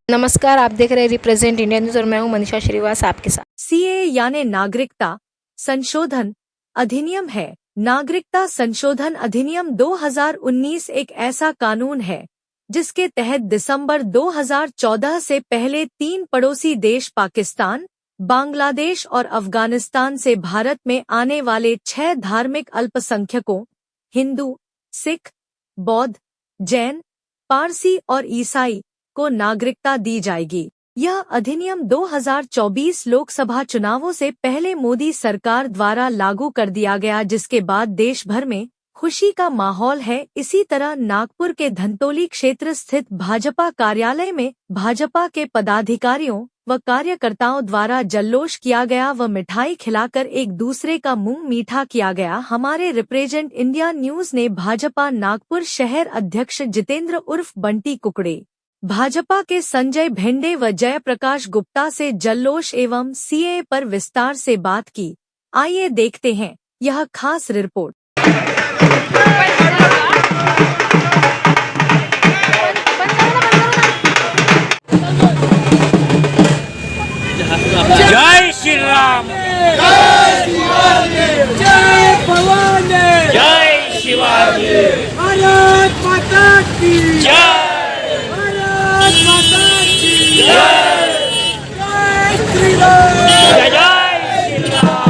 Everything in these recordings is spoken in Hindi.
नमस्कार, आप देख रहे हैं रिप्रेजेंट इंडिया न्यूज और मैं हूं मनीषा श्रीवास आपके साथ। सीएए यानी नागरिकता संशोधन अधिनियम है। नागरिकता संशोधन अधिनियम 2019 एक ऐसा कानून है जिसके तहत दिसंबर 2014 से पहले 3 पड़ोसी देश पाकिस्तान, बांग्लादेश और अफगानिस्तान से भारत में आने वाले 6 धार्मिक अल्पसंख्यकों हिंदू, सिख, बौद्ध, जैन, पारसी और ईसाई को नागरिकता दी जाएगी। यह अधिनियम 2024 लोकसभा चुनावों से पहले मोदी सरकार द्वारा लागू कर दिया गया, जिसके बाद देश भर में खुशी का माहौल है। इसी तरह नागपुर के धंतोली क्षेत्र स्थित भाजपा कार्यालय में भाजपा के पदाधिकारियों व कार्यकर्ताओं द्वारा जल्लोष किया गया व मिठाई खिलाकर एक दूसरे का मुंह मीठा किया गया। हमारे रिप्रेजेंट इंडिया न्यूज ने भाजपा नागपुर शहर अध्यक्ष जितेंद्र उर्फ बंटी कुकड़े, भाजपा के संजय भिंडे व जयप्रकाश गुप्ता से जल्लोष एवं सीएए पर विस्तार से बात की। आइए देखते हैं यह खास रिपोर्ट। जय श्री राम, जय भवानी, जय शिवाजी, भारत माता की जय, भारत माता की जय, जय श्री राम। जय जय श्री राम।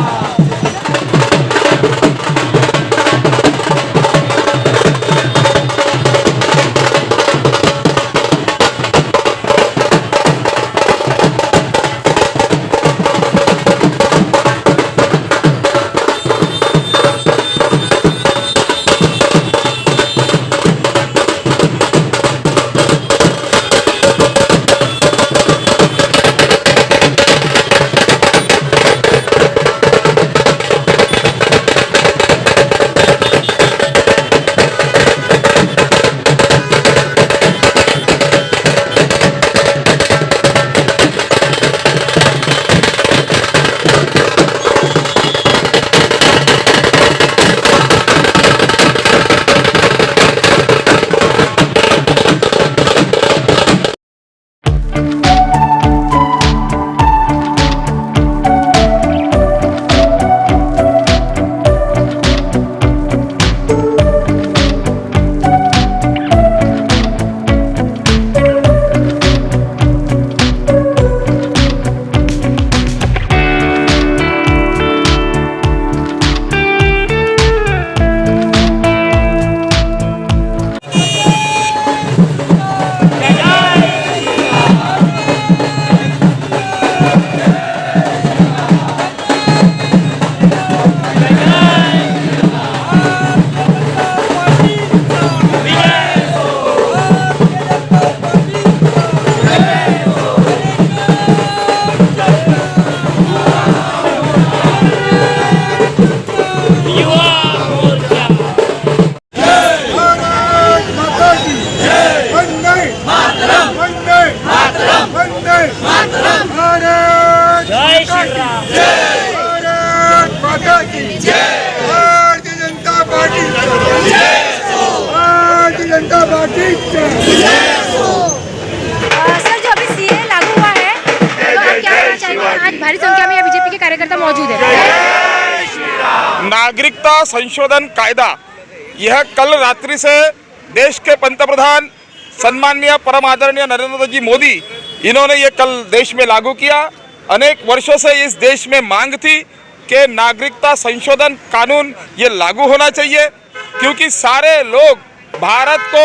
जय श्री राम, भारत माता की जय, भारतीय जनता पार्टी की जय, भारतीय जनता पार्टी की जय। सर, जो अभी सीएए लागू हुआ है तो आप क्या कहना चाहेंगे? आज भारी संख्या में बीजेपी के कार्यकर्ता मौजूद है। नागरिकता संशोधन कायदा यह कल रात्रि से देश के पंतप्रधान सम्माननीय परम आदरणीय नरेंद्र जी मोदी इन्होंने ये कल देश में लागू किया। अनेक वर्षों से इस देश में मांग थी कि नागरिकता संशोधन कानून ये लागू होना चाहिए, क्योंकि सारे लोग भारत को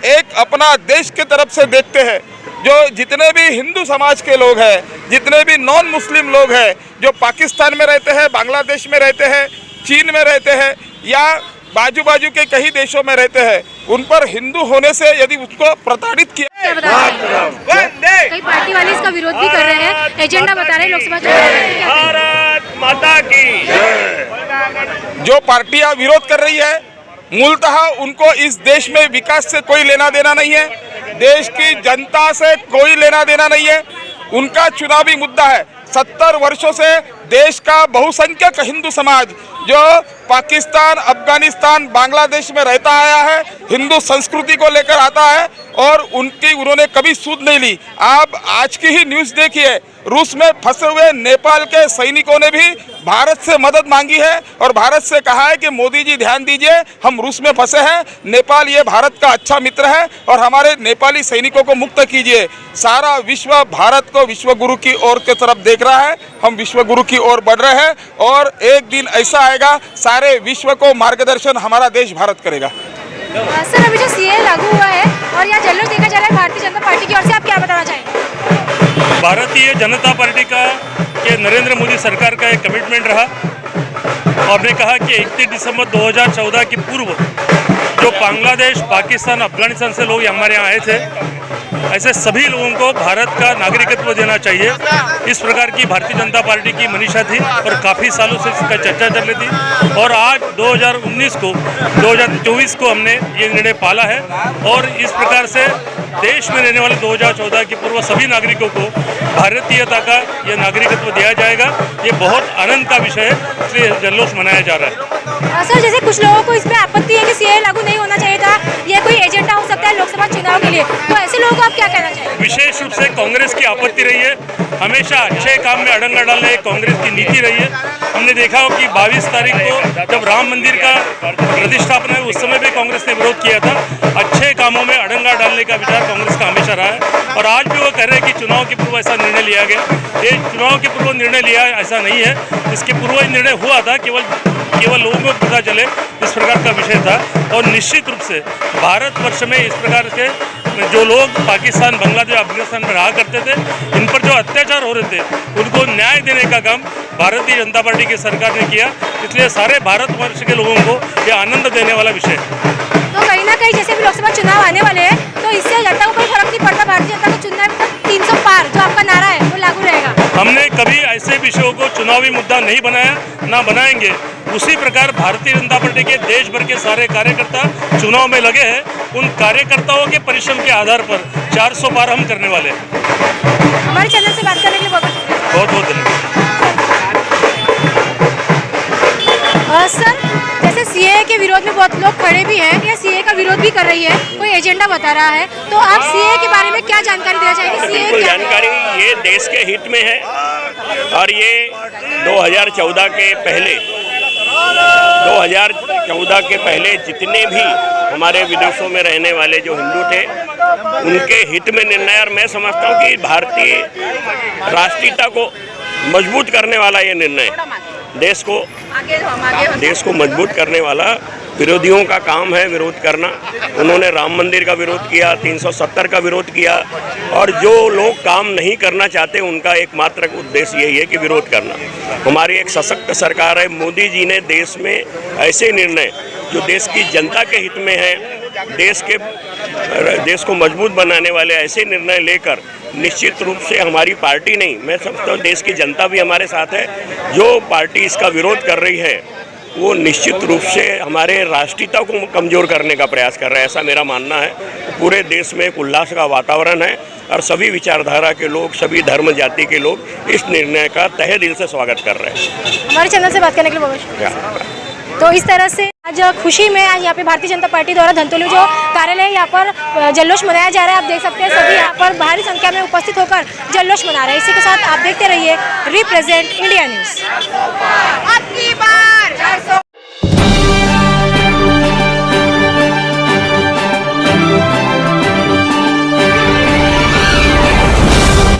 एक अपना देश की तरफ से देखते हैं। जो जितने भी हिंदू समाज के लोग हैं, जितने भी नॉन मुस्लिम लोग हैं, जो पाकिस्तान में रहते हैं, बांग्लादेश में रहते हैं, चीन में रहते हैं या बाजू बाजू के कई देशों में रहते हैं, उन पर हिंदू होने से यदि उसको प्रताड़ित किया। कई पार्टी वाले इसका विरोध भी कर रहे हैं, एजेंडा बता रहे हैं लोकसभा चुनाव। भारत माता की जो पार्टियां विरोध कर रही है मूलतः उनको इस देश में विकास से कोई लेना देना नहीं है, देश की जनता से कोई लेना देना नहीं है। उनका चुनावी मुद्दा है 70 वर्षों से देश का बहुसंख्यक हिंदू समाज जो पाकिस्तान, अफगानिस्तान, बांग्लादेश में रहता आया है, हिंदू संस्कृति को लेकर आता है और उन्होंने कभी सूद नहीं ली। आप आज की ही न्यूज़ देखिए, रूस में फंसे हुए नेपाल के सैनिकों ने भी भारत से मदद मांगी है और भारत से कहा है कि मोदी जी ध्यान दीजिए, हम रूस में फंसे हैं, नेपाल ये भारत का अच्छा मित्र है और हमारे नेपाली सैनिकों को मुक्त कीजिए। सारा विश्व भारत को विश्व गुरु की ओर की तरफ देख रहा है, हम विश्व गुरु की ओर बढ़ रहे हैं और एक दिन ऐसा आएगा सारे विश्व को मार्गदर्शन हमारा देश भारत करेगा। सर, अभी जो सीए लागू हुआ है और यहाँ जल्लोष देखा जा रहा है भारतीय जनता पार्टी की ओर से, आप क्या बताना चाहेंगे? भारतीय जनता पार्टी का ये नरेंद्र मोदी सरकार का एक कमिटमेंट रहा और ने कहा कि 31 दिसंबर 2014 के पूर्व जो बांग्लादेश, पाकिस्तान, अफगानिस्तान से लोग हमारे यहाँ आए थे, ऐसे सभी लोगों को भारत का नागरिकत्व देना चाहिए। इस प्रकार की भारतीय जनता पार्टी की मनीषा थी और काफ़ी सालों से इसका चर्चा चल रही थी और आज 2024 को हमने ये निर्णय पाला है और इस प्रकार से देश में रहने वाले 2014 के पूर्व सभी नागरिकों को भारतीयता का ये नागरिकत्व दिया जाएगा। ये बहुत आनंद का विषय है, इसलिए जल्लोष मनाया जा रहा है। सर, जैसे कुछ लोगों को इसमें आपत्ति है कि सीए लागू नहीं होना चाहिए था, ये कोई एजेंडा हो सकता है लोकसभा चुनाव के लिए, तो ऐसे लोगों को आप क्या कहना चाहेंगे? विशेष रूप से कांग्रेस की आपत्ति रही है, हमेशा अच्छे काम में अड़ंगा डालने कांग्रेस की नीति रही है। हमने देखा हो कि 22 तारीख को जब राम मंदिर का प्रतिष्ठापना है, उस समय भी कांग्रेस ने विरोध किया था। अच्छे कामों में अड़ंगा डालने का विचार कांग्रेस का हमेशा रहा है और आज भी वो कह रहे हैं कि चुनाव के पूर्व ऐसा निर्णय लिया गया। ये चुनाव के पूर्व निर्णय लिया ऐसा नहीं है, इसके पूर्व निर्णय हुआ था, केवल लोगों को पता चले इस प्रकार का विषय था। और निश्चित रूप से भारतवर्ष में इस प्रकार के जो लोग पाकिस्तान, बांग्लादेश, अफगानिस्तान में रहा करते थे, इन पर जो अत्याचार हो रहे थे उनको न्याय देने का काम भारतीय जनता पार्टी की सरकार ने किया। इसलिए सारे भारतवर्ष के लोगों को यह आनंद देने वाला विषय है। तो कहीं ना कहीं जैसे भी लोकसभा चुनाव आने वाले हैं, तो इससे जनता को कोई फर्क नहीं पड़ता, भारतीय जनता को चुनना है, 300 पार जो आपका नारा है वो लागू रहेगा। हमने कभी ऐसे विषयों को चुनावी मुद्दा नहीं बनाया, ना बनाएंगे। उसी प्रकार भारतीय जनता पार्टी के देश भर के सारे कार्यकर्ता चुनाव में lage हैं, उन कार्यकर्ताओं के परिश्रम के आधार पर 400 पार हम करने वाले हैं। हमारे चैनल से बात करने के लिए बहुत शुक्रिया। बहुत बहुत धन्यवाद। सर, जैसे सीए के विरोध में बहुत लोग खड़े भी हैं या सीए का विरोध भी कर रही है, कोई एजेंडा बता रहा है, तो आप सीए के बारे में क्या जानकारी देना चाहेंगे? बिल्कुल जानकारी, ये देश के हित में है और ये 2014 के पहले जितने भी हमारे विदेशों में रहने वाले जो हिंदू थे उनके हित में निर्णय, और मैं समझता हूँ कि भारतीय राष्ट्रीयता को मजबूत करने वाला ये निर्णय, देश को मजबूत करने वाला। विरोधियों का काम है विरोध करना। उन्होंने राम मंदिर का विरोध किया, 370 का विरोध किया और जो लोग काम नहीं करना चाहते उनका एकमात्र उद्देश्य यही है कि विरोध करना। हमारी एक सशक्त सरकार है। मोदी जी ने देश में ऐसे निर्णय जो देश की जनता के हित में है, देश को मजबूत बनाने वाले ऐसे निर्णय लेकर निश्चित रूप से हमारी पार्टी नहीं, मैं समझता हूँ देश की जनता भी हमारे साथ है। जो पार्टी इसका विरोध कर रही है वो निश्चित रूप से हमारे राष्ट्रीयता को कमज़ोर करने का प्रयास कर रहा है, ऐसा मेरा मानना है। पूरे देश में एक उल्लास का वातावरण है और सभी विचारधारा के लोग, सभी धर्म जाति के लोग इस निर्णय का तहे दिल से स्वागत कर रहे हैं। हमारे चैनल से बात करने के लिए बहुत शुक्रिया। तो इस तरह से आज खुशी में आज यहाँ पे भारतीय जनता पार्टी द्वारा धंतोली जो कार्यालय है यहाँ पर जल्लोष मनाया जा रहा है। आप देख सकते हैं सभी यहाँ पर भारी संख्या में उपस्थित होकर जल्लोष मना रहे हैं। इसी के साथ आप देखते रहिए रिप्रेजेंट इंडिया न्यूज़।